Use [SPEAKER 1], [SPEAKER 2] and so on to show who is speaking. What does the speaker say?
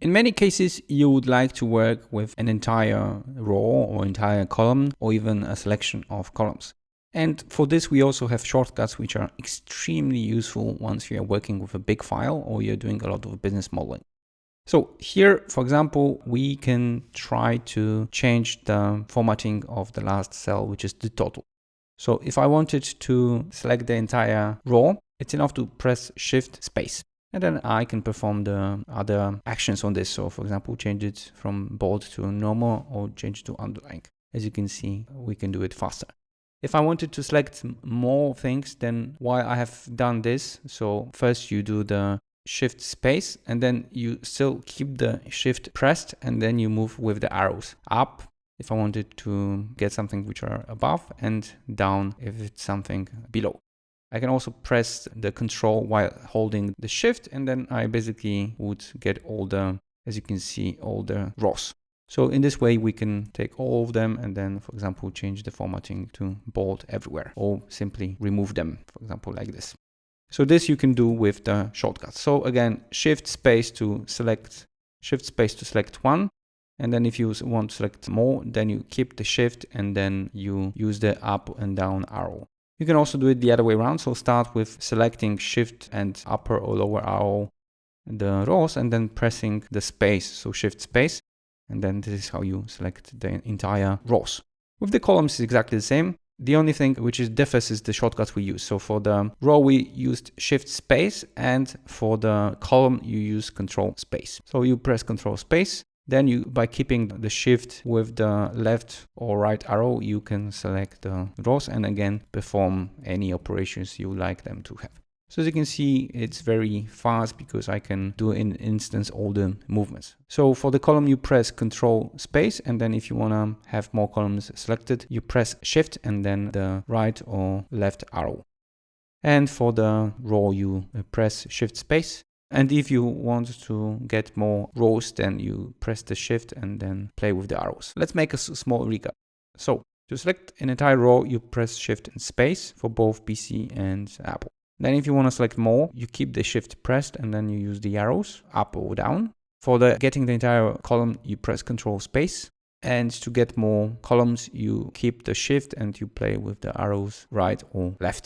[SPEAKER 1] In many cases, you would like to work with an entire row or entire column or even a selection of columns. And for this, we also have shortcuts which are extremely useful once you are working with a big file or you're doing a lot of business modeling. So here, for example, we can try to change the formatting of the last cell, which is the total. So if I wanted to select the entire row, it's enough to press Shift Space. And then I can perform the other actions on this. So for example, change it from bold to normal or change it to underline. As you can see, we can do it faster. If I wanted to select more things, then while I have done this, so first you do the Shift Space and then you still keep the Shift pressed and then you move with the arrows up if I wanted to get something which are above and down if it's something below. I can also press the Control while holding the Shift and then I basically would get all the, as you can see, all the rows. So in this way we can take all of them and then, for example, change the formatting to bold everywhere or simply remove them, for example, like this. So this you can do with the shortcuts. So again, Shift Space to select one. And then if you want to select more, then you keep the Shift and then you use the up and down arrow. You can also do it the other way around. So start with selecting Shift and upper or lower arrow the rows and then pressing the space. So Shift Space. And then this is how you select the entire rows. With the columns, it's exactly the same. The only thing which differs is the shortcuts we use. So for the row, we used Shift Space, and for the column, you use Control Space. So you press Control Space. Then you, by keeping the Shift with the left or right arrow, you can select the rows and again perform any operations you like them to have. So as you can see, it's very fast because I can do in an instance all the movements. So for the column, you press Control Space, and then if you want to have more columns selected, you press Shift and then the right or left arrow. And for the row, you press Shift Space. And if you want to get more rows, then you press the Shift and then play with the arrows. Let's make a small recap. So to select an entire row, you press Shift and Space for both PC and Apple. Then if you want to select more, you keep the Shift pressed and then you use the arrows up or down. For getting the entire column, you press Control Space. And to get more columns, you keep the Shift and you play with the arrows right or left.